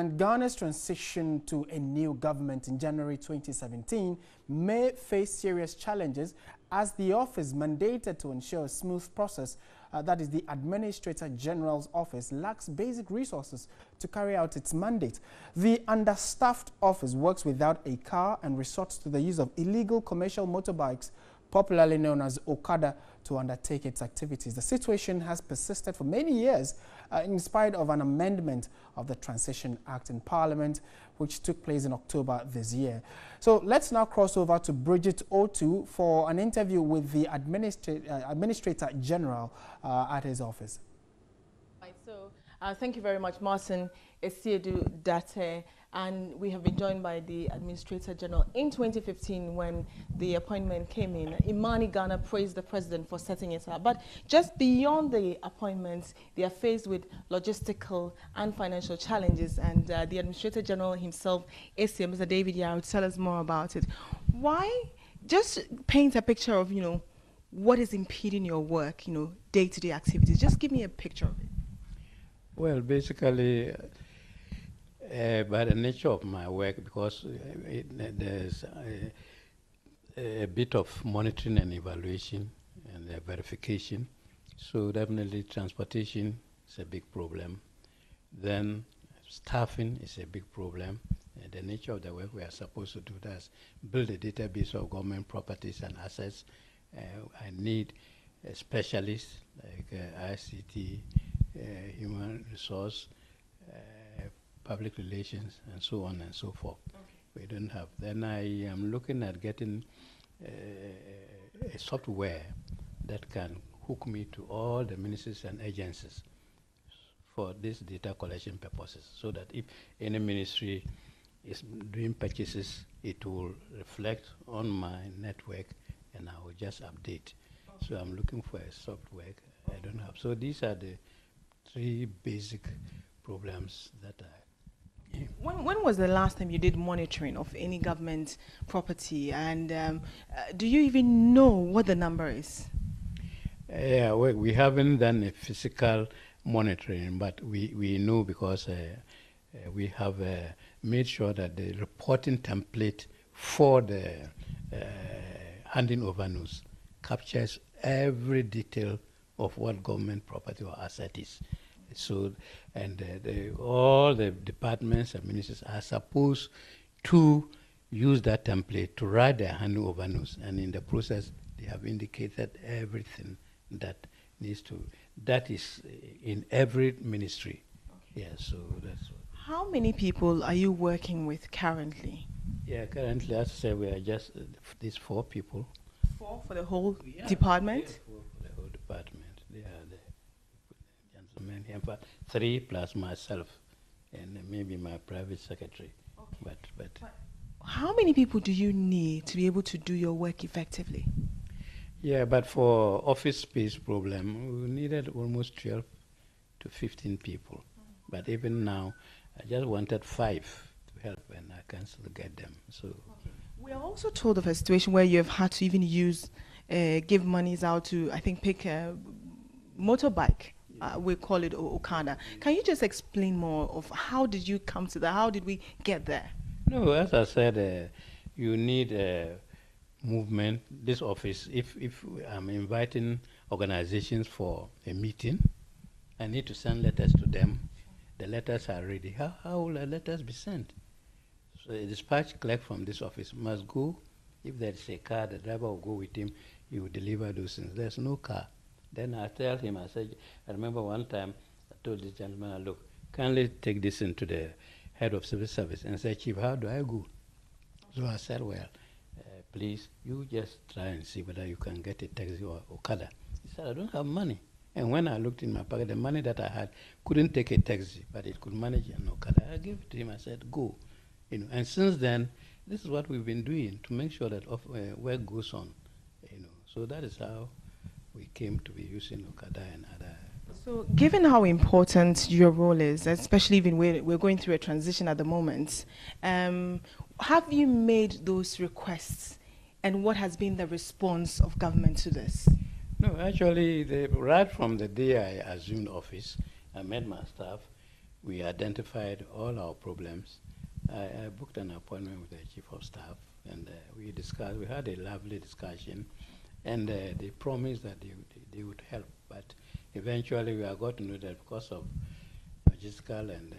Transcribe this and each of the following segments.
And Ghana's transition to a new government in January 2017 may face serious challenges as the office mandated to ensure a smooth process, that is the Administrator General's office, lacks basic resources to carry out its mandate. The understaffed office works without a car and resorts to the use of illegal commercial motorbikes, popularly known as Okada, to undertake its activities. The situation has persisted for many years in spite of an amendment of the Transition Act in Parliament, which took place in October this year. So let's now cross over to Bridget Otu for an interview with the Administrator General at his office. Right, so thank you very much, Martin. Asiedu-Dartey, and we have been joined by the Administrator General in 2015 when the appointment came in. Imani Ghana praised the president for setting it up. But just beyond the appointments, they are faced with logistical and financial challenges. And the Administrator General himself, Mr. David Yao, will tell us more about it. Why? Just paint a picture of, what is impeding your work, day-to-day activities. Just give me a picture of it. Well, basically, by the nature of my work, because there's a bit of monitoring and evaluation and verification, so definitely transportation is a big problem. Then staffing is a big problem. And the nature of the work we are supposed to do, that's build a database of government properties and assets. I need specialists like ICT, human resource, public relations, and so on and so forth. Okay. We don't have. Then I am looking at getting a software that can hook me to all the ministries and agencies for these data collection purposes, so that if any ministry is doing purchases, it will reflect on my network and I will just update. Okay. So I'm looking for a software I don't have. So these are the three basic problems that I... When was the last time you did monitoring of any government property, and do you even know what the number is? Yeah, well, we haven't done a physical monitoring, but we know because we have made sure that the reporting template for the handing over news captures every detail of what government property or asset is. So, and all the departments and ministries are supposed to use that template to write their handing over news, and in the process they have indicated everything that needs to, that is in every ministry. Okay. Yeah, so that's what. How many people are you working with currently? Yeah, currently, as I say, we are just these 4 people. 4 for the whole department? Yeah, 4 for the whole department. They are the gentlemen here, but 3 plus myself and maybe my private secretary. Okay. But how many people do you need to be able to do your work effectively? Yeah, but for office space problem, we needed almost 12 to 15 people. Mm-hmm. But even now, I just wanted 5 to help, and I can still get them. So okay. We are also told of a situation where you have had to even use, give monies out to, I think, pick a motorbike. We call it Okada. Can you just explain more of how did you come to that? How did we get there? No, as I said, you need movement. This office, if I'm inviting organizations for a meeting, I need to send letters to them. The letters are ready. How will the letters be sent? So a dispatch clerk from this office must go. If there is a car, the driver will go with him. He will deliver those things. There's no car. Then I tell him, I said, I remember one time I told this gentleman, look, kindly take this into the head of civil service and say, Chief, how do I go? So I said, well, please, you just try and see whether you can get a taxi or Okada. He said, I don't have money. And when I looked in my pocket, the money that I had couldn't take a taxi, but it could manage an Okada. I gave it to him. I said, go. And since then, this is what we've been doing to make sure that work goes on. So that is how we came to be using Okada and other. So given how important your role is, especially even we're going through a transition at the moment, have you made those requests, and what has been the response of government to this? No, actually, right from the day I assumed office, I met my staff. we identified all our problems. I booked an appointment with the Chief of Staff, and we discussed. We had a lovely discussion, and they promised that they would help. But eventually, we got to know that because of logistical and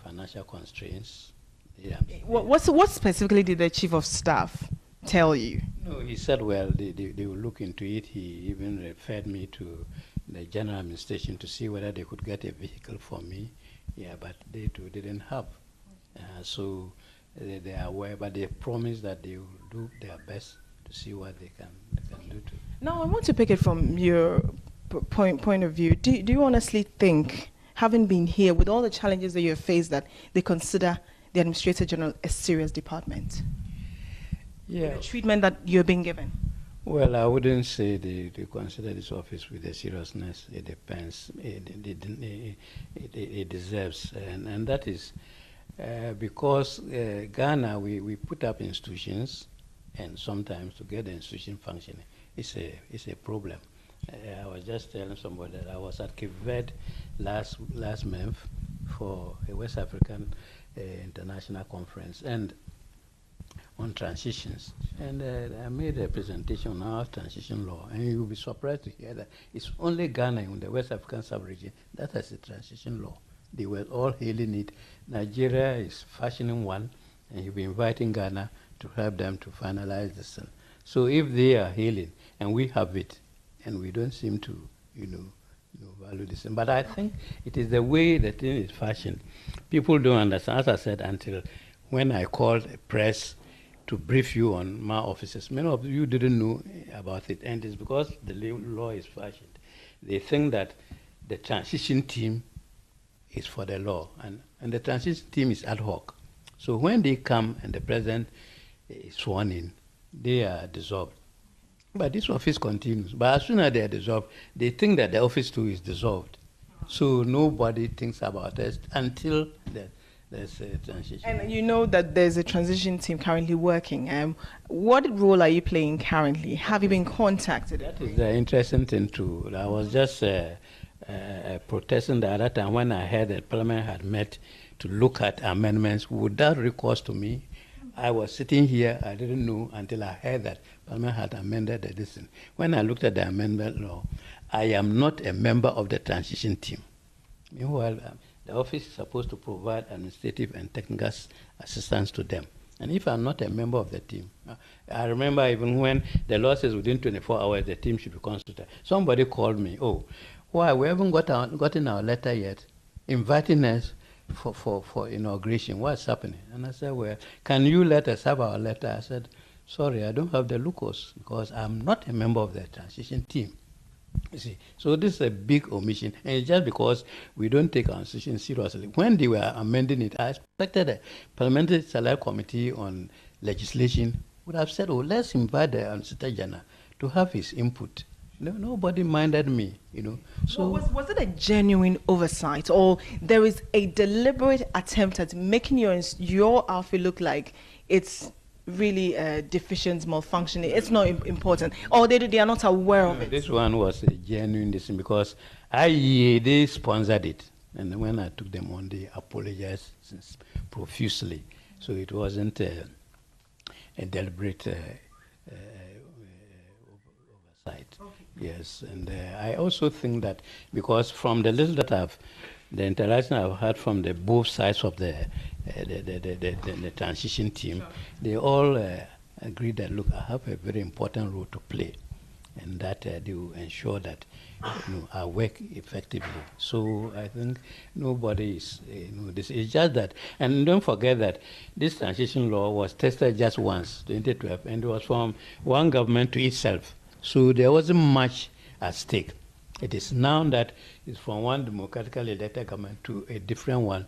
financial constraints. Yeah. What specifically did the Chief of Staff tell you? No, he said, well, they will look into it. He even referred me to the general administration to see whether they could get a vehicle for me. Yeah, but they too didn't have. So they are aware, but they promised that they will do their best to see what they can do to. Now, I want to pick it from your point of view. Do you honestly think, having been here with all the challenges that you have faced, that they consider the Administrator General a serious department? Yeah. The treatment that you're being given? Well, I wouldn't say they consider this office with the seriousness it depends. It deserves, and that is because Ghana, we put up institutions, and sometimes to get the institution functioning, it's a problem. I was just telling somebody that I was at Cape Verde last month for a West African international conference, and on transitions, and I made a presentation on our transition law, and you'll be surprised to hear that it's only Ghana in the West African sub-region that has a transition law. They were all hailing it. Nigeria is fashioning one, and you'll be inviting Ghana to help them to finalize this. So if they are hailing, and we have it, and we don't seem to, value this. But I think it is the way the thing is fashioned. People don't understand, as I said, until when I called a press to brief you on my offices. Many of you didn't know about it, and it's because the law is fashioned. They think that the transition team is for the law, and the transition team is ad hoc. So when they come and the president is sworn in, they are dissolved. But this office continues. But as soon as they are dissolved, they think that the office too is dissolved. So nobody thinks about it until there's a transition. And you know that there's a transition team currently working. What role are you playing currently? Have you been contacted? That is the interesting thing too. I was just protesting the other time when I heard that Parliament had met to look at amendments without recourse to me. I was sitting here, I didn't know until I heard that Parliament had amended the decision. When I looked at the amendment law, I am not a member of the transition team. Meanwhile, the office is supposed to provide administrative and technical assistance to them. And if I'm not a member of the team, I remember even when the law says within 24 hours the team should be constituted. Somebody called me, why, we haven't gotten our letter yet, inviting us for inauguration. What's happening? And I said, well, can you let us have our letter? I said, sorry, I don't have the locus because I'm not a member of the transition team. You see, so this is a big omission, and it's just because we don't take our institution seriously. When they were amending it, I expected a Parliamentary Select Committee on Legislation would have said, let's invite the Solicitor General to have his input. Nobody minded me, So was it a genuine oversight, or there is a deliberate attempt at making your outfit look like it's really deficient, malfunctioning? It's not important, or they are not aware of it? This one was a genuine decision because they sponsored it, and when I took them on, they apologized profusely. So it wasn't a deliberate oversight. Okay. Yes, and I also think that because from the little that the interaction I've had from both sides of the transition team, sure, they all agree that, look, I have a very important role to play, and that they will ensure that I work effectively. So I think nobody is, this is just that. And don't forget that this transition law was tested just once, 2012, and it was from one government to itself. So there wasn't much at stake. It is now that it's from one democratically elected government to a different one.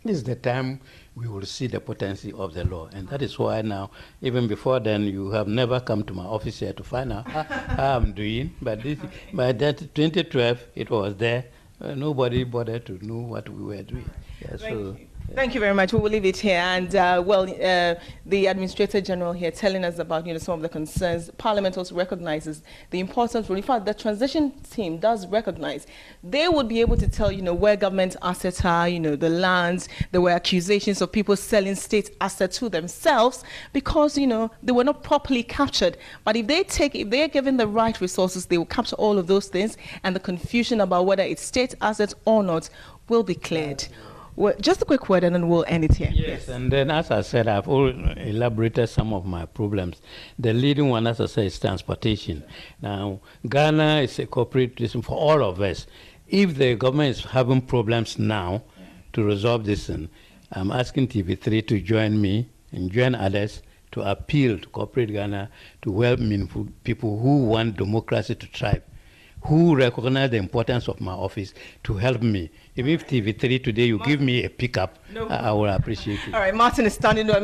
This is the time we will see the potency of the law. And that is why now, even before then, you have never come to my office here to find out how I'm doing. But by that 2012, it was there. Nobody bothered to know what we were doing. Yeah, Thank you. Thank you very much. We will leave it here. And the Administrator General here telling us about some of the concerns. Parliament also recognizes the importance. In fact, the transition team does recognize they would be able to tell where government assets are, the lands. There were accusations of people selling state assets to themselves because they were not properly captured. But if they are given the right resources, they will capture all of those things, and the confusion about whether it's state assets or not will be cleared. Well, just a quick word and then we'll end it here. Yes, and then as I said, I've elaborated some of my problems. The leading one, as I said, is transportation. Now, Ghana is a corporate system for all of us. If the government is having problems now to resolve this, I'm asking TV3 to join me and join others to appeal to corporate Ghana to help meaningful people who want democracy to thrive, who recognize the importance of my office to help me. Even if TV3 today you give me a pickup, I will appreciate it. All right, Martin is standing there.